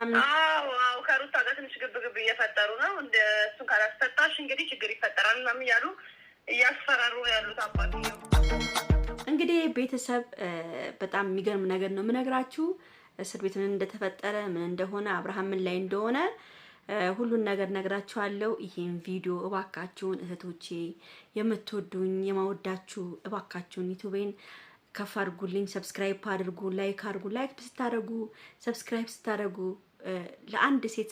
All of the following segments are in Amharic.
አዎ ከሩታ ጋር ትንሽ ግብግብ እየፈጠሩ ነው። እንደ እሱን ካላስፈታሽ እንግዲህ ችግር ይፈጠራል ምናምን እያሉ እያስፈራሩ ያሉት አባት ነው። እንግዲህ ቤተሰብ በጣም የሚገርም ነገር ነው የምነግራችሁ። እስር ቤት ምን እንደተፈጠረ ምን እንደሆነ አብርሃም ምን ላይ እንደሆነ ሁሉን ነገር ነግራችኋለሁ። ይሄን ቪዲዮ እባካችሁን እህቶቼ የምትወዱኝ የማወዳችሁ እባካችሁን ዩቲዩቤን ከፍ አድርጉልኝ፣ ሰብስክራይብ አድርጉ፣ ላይክ አድርጉ። ላይክ ስታደርጉ ሰብስክራይብ ስታደርጉ ለአንድ ሴት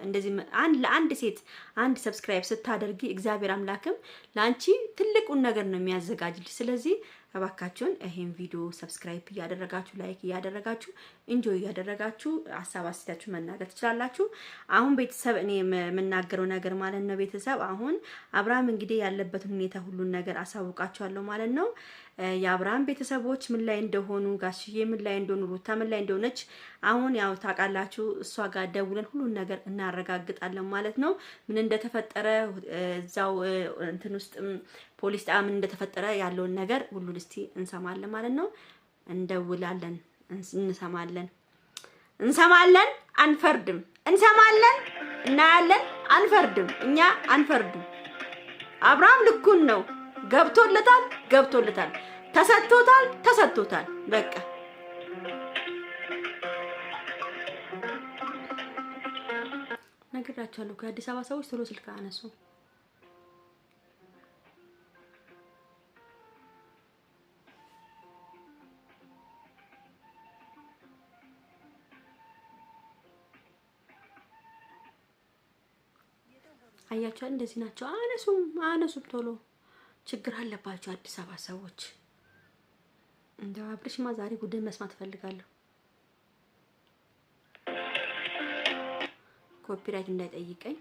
እንደዚህ ለአንድ ሴት አንድ ሰብስክራይብ ስታደርጊ እግዚአብሔር አምላክም ላንቺ ትልቁን ነገር ነው የሚያዘጋጅልሽ። ስለዚህ እባካችሁን ይሄን ቪዲዮ ሰብስክራይብ እያደረጋችሁ ላይክ እያደረጋችሁ ኢንጆይ እያደረጋችሁ ሐሳብ አስተያየታችሁ መናገር ትችላላችሁ። አሁን ቤተሰብ እኔ የምናገረው ነገር ማለት ነው ቤተሰብ አሁን አብርሃም እንግዲህ ያለበትን ሁኔታ ሁሉን ነገር አሳውቃችኋለሁ ማለት ነው። የአብርሃም ቤተሰቦች ምን ላይ እንደሆኑ ጋሽዬ ምን ላይ እንደሆኑ ሩታ ምን ላይ እንደሆነች አሁን ያው ታውቃላችሁ። እሷ ጋር ደውለን ሁሉን ነገር እናረጋግጣለን ማለት ነው። ምን እንደተፈጠረ እዛው እንትን ውስጥ ፖሊስ ጣም እንደተፈጠረ ያለውን ነገር ሁሉን እስቲ እንሰማለን ማለት ነው። እንደውላለን፣ እንሰማለን፣ አንፈርድም። እንሰማለን፣ እናያለን፣ አንፈርድም። እኛ አንፈርድም። አብርሃም ልኩን ነው። ገብቶለታል፣ ተሰጥቶታል። በቃ ነግራችኋለሁ። ከአዲስ አበባ ሰዎች ቶሎ ስልክ አነሱ። አያችሁ እንደዚህ ናቸው። አነሱም ቶሎ ችግር አለባቸው አዲስ አበባ ሰዎች። እንደው አብርሽማ ዛሬ ጉዳይ መስማት ፈልጋለሁ። ኮፒራይት እንዳይጠይቀኝ።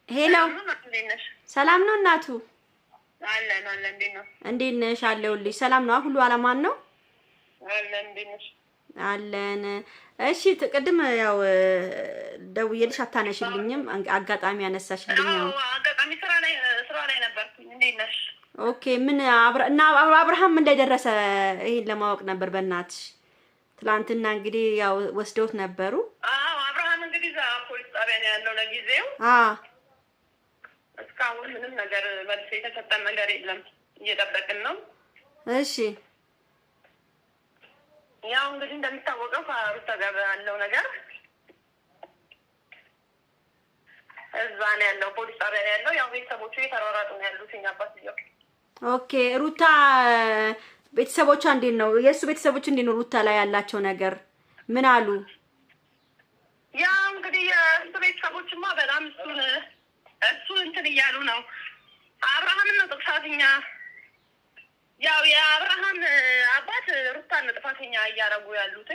ሄሎ ሰላም ነው እናቱ? አለን እንዴት ነሽ? አለሁልሽ። ሰላም ነው ሁሉ አላማን ነው? አለን። እሺ ቅድም ያው ደውዬልሽ አታነሽልኝም። አጋጣሚ ያነሳሽልኝ ነው። አጋጣሚ ስራ ላይ ነበርኩኝ። እንዴት ነሽ? ኦኬ። ምን አብርሃም ምን ላይ ደረሰ? ይሄን ለማወቅ ነበር በእናትሽ። ትላንትና እንግዲህ ያው ወስደውት ነበሩ። አብርሃም እንግዲህ እዛ ፖሊስ ጣቢያ ነው ያለው ለጊዜው። እስካሁን ምንም ነገር መልስ የተሰጠን ነገር የለም። እየጠበቅን ነው። እሺ ያው እንግዲህ እንደሚታወቀው ከሩታ ጋር ያለው ነገር እዛ ነው ያለው፣ ፖሊስ ጣቢያ ነው ያለው። ያው ቤተሰቦቹ እየተሯሯጡ ነው ያሉት። እኛ አባትየው ኦኬ። ሩታ ቤተሰቦቿ እንዴት ነው? የእሱ ቤተሰቦች እንዴት ነው ሩታ ላይ ያላቸው ነገር ምን አሉ? ያው እንግዲህ የእሱ ቤተሰቦችማ በጣም እሱን እንትን እያሉ ነው። አብርሃም ነው ጥፋተኛ። ያው የአብርሃም አባት ሩታን ጥፋተኛ እያረጉ ያሉት።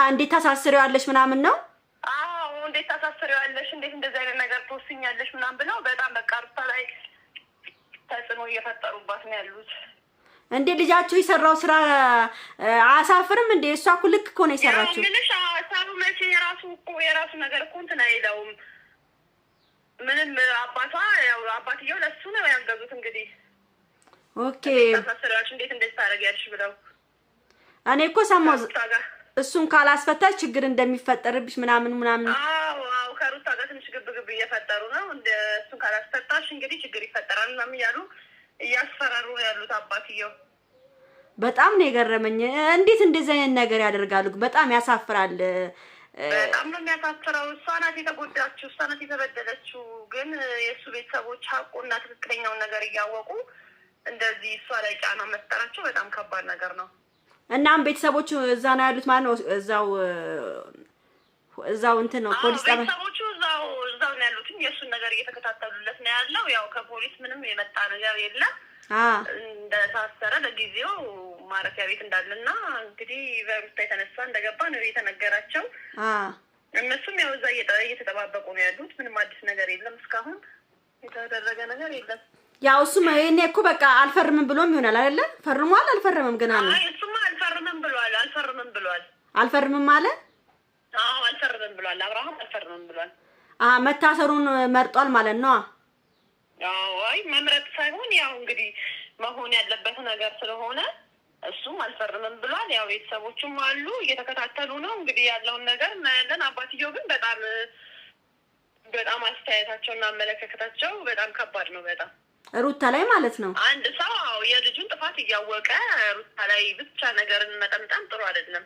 እንዴት ታሳስሪዋለሽ ምናምን ነው? አዎ እንዴት ታሳስሪዋለሽ፣ እንዴት እንደዚህ አይነት ነገር ትወስኛለሽ ምናምን ብለው በጣም በቃ ሩታ ላይ ተጽዕኖ እየፈጠሩባት ነው ያሉት። እንዴ ልጃችሁ የሰራው ስራ አያሳፍርም እንዴ? እሷ እኮ ልክ እኮ ነው የሰራችው። ምንሽ ሳቡ መቼ የራሱ ነገር እኮ እንትን አይለውም ምንም። አባትየው ለሱ ነው ያገዙት እንግዲህ። ኦኬ ታሳስሪዋለሽ እንዴት እንደዚህ ታደርጊያለሽ ብለው። እኔ እኮ ሰማሁ እሱን ካላስፈታሽ ችግር እንደሚፈጠርብሽ ምናምን። አዎ ከሩታ ጋር ትንሽ ግብግብ እየፈጠሩ ነው። እሱን ካላስፈታሽ እንግዲህ ችግር ይፈጠራል ምናምን እያሉ እያስፈራሩ ያሉት አባትየው። በጣም ነው የገረመኝ። እንዴት እንደዚህ አይነት ነገር ያደርጋሉ? በጣም ያሳፍራል። በጣም ነው የሚያሳፍረው። እሷ ናት የተጎዳችው፣ እሷ ናት የተበደለችው። ግን የእሱ ቤተሰቦች ሀቁና ትክክለኛውን ነገር እያወቁ እንደዚህ እሷ ላይ ጫና መፍጠራቸው በጣም ከባድ ነገር ነው። እናም ቤተሰቦቹ እዛ ነው ያሉት ማለት ነው። እዛው እንትን ነው ፖሊስ ጣቢያ ቤተሰቦቹ እዛው ነው ያሉት። የእሱን ነገር እየተከታተሉለት ነው ያለው። ያው ከፖሊስ ምንም የመጣ ነገር የለም። እንደታሰረ ለጊዜው ማረፊያ ቤት እንዳለና እንግዲህ በሩታ የተነሳ እንደገባ ነው የተነገራቸው። እነሱም ያው እዛ እየተጠባበቁ ነው ያሉት። ምንም አዲስ ነገር የለም። እስካሁን የተደረገ ነገር የለም። ያው እሱም እኔ እኮ በቃ አልፈርምም ብሎም ይሆናል አይደለ? ፈርሟል አልፈረመም ገና ነው? እሱማ አልፈርምም ብሏል። አልፈርምም አለ? አዎ አልፈርምም ብሏል። አብርሃም አልፈርምም ብሏል። መታሰሩን መርጧል ማለት ነው። አይ መምረጥ ሳይሆን ያው እንግዲህ መሆን ያለበት ነገር ስለሆነ እሱም አልፈርምም ብሏል። ያው ቤተሰቦቹም አሉ እየተከታተሉ ነው እንግዲህ ያለውን ነገር እናያለን። አባትየው ግን በጣም አስተያየታቸውና አመለካከታቸው በጣም ከባድ ነው። በጣም ሩታ ላይ ማለት ነው። አንድ ሰው የልጁን ጥፋት እያወቀ ሩታ ላይ ብቻ ነገርን መጠምጠም ጥሩ አይደለም።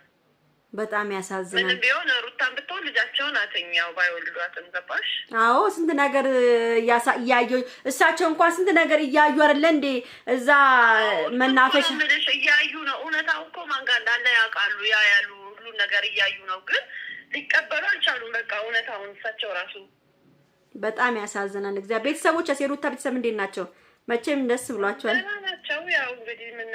በጣም ያሳዝናል። ምንም ቢሆን ሩታን ብትሆን ልጃቸውን አተኛው ባይወልዷትም ገባሽ? አዎ ስንት ነገር እያዩ እሳቸው እንኳን ስንት ነገር እያዩ አይደለ እንዴ? እዛ መናፈሻ ምንሽ እያዩ ነው። እውነታው እኮ ማን ጋር እንዳለ ያውቃሉ። ያሉ ሁሉ ነገር እያዩ ነው፣ ግን ሊቀበሉ አልቻሉም። በቃ እውነታውን እሳቸው ራሱ በጣም ያሳዝናል። እግዚአብሔር ቤተሰቦች የሩታ ቤተሰብ እንዴት ናቸው? መቼም ደስ ብሏቸዋል ናቸው። ያው እንግዲህ ምን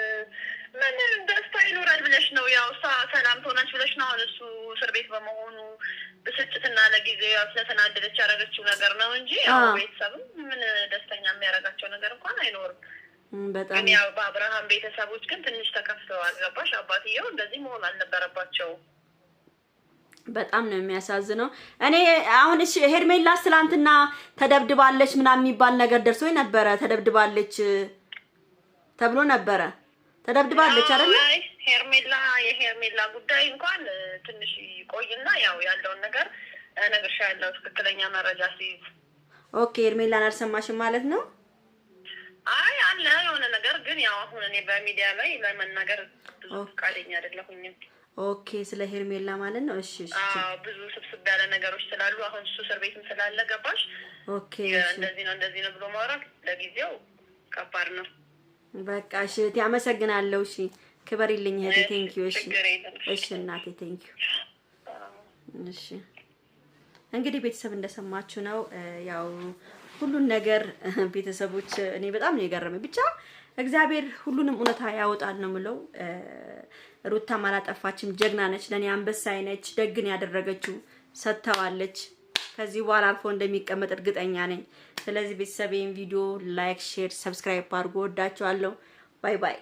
ደስታ ይኖራል ብለሽ ነው? ያው እሷ ሰላም ትሆናች ብለሽ ነው? አሁን እሱ እስር ቤት በመሆኑ ብስጭትና ለጊዜው ያው ስለተናደደች ያደረገችው ነገር ነው እንጂ ያው ቤተሰብም ምን ደስተኛ የሚያደርጋቸው ነገር እንኳን አይኖርም። ግን ያው በአብርሃም ቤተሰቦች ግን ትንሽ ተከፍተዋል። ገባሽ? አባትየው እንደዚህ መሆን አልነበረባቸውም። በጣም ነው የሚያሳዝነው። እኔ አሁን እሺ ሄርሜላስ ትላንትና ተደብድባለች ምናምን የሚባል ነገር ደርሶ ነበረ። ተደብድባለች ተብሎ ነበረ። ተደብድባለች አይደል? የሄርሜላ ጉዳይ እንኳን ትንሽ ይቆይና ያው ያለውን ነገር እነግርሻለሁ ትክክለኛ መረጃ ሲይዝ። ኦኬ ሄርሜላን አልሰማሽም ማለት ነው? አይ አለ የሆነ ነገር ግን ያው አሁን እኔ በሚዲያ ላይ ለመናገር ብዙ ፈቃደኛ አይደለሁኝም። ኦኬ ስለ ሄርሜላ ማለት ነው። እሺ ብዙ ስብስብ ያለ ነገሮች ስላሉ አሁን እሱ እስር ቤትም ስላለ ገባሽ? ኦኬ እንደዚህ ነው ብሎ ማውራት ለጊዜው ከባድ ነው። በቃ እሺ አመሰግናለሁ። እሺ ክበሪልኝ እህቴ። ቴንኪው። እሺ እናቴ ቴንኪው። እሺ እንግዲህ ቤተሰብ እንደሰማችሁ ነው። ያው ሁሉን ነገር ቤተሰቦች እኔ በጣም ነው የገረመኝ። ብቻ እግዚአብሔር ሁሉንም እውነታ ያወጣል ነው የምለው። ሩታም አላጠፋችም፣ ጀግና ነች፣ ለኔ አንበሳይ ነች። ደግን ያደረገችው ሰጥተዋለች። ከዚህ በኋላ አልፎ እንደሚቀመጥ እርግጠኛ ነኝ። ስለዚህ ቤተሰቤን ቪዲዮ ላይክ፣ ሼር፣ ሰብስክራይብ አድርጉ። ወዳችኋለሁ። ባይ ባይ።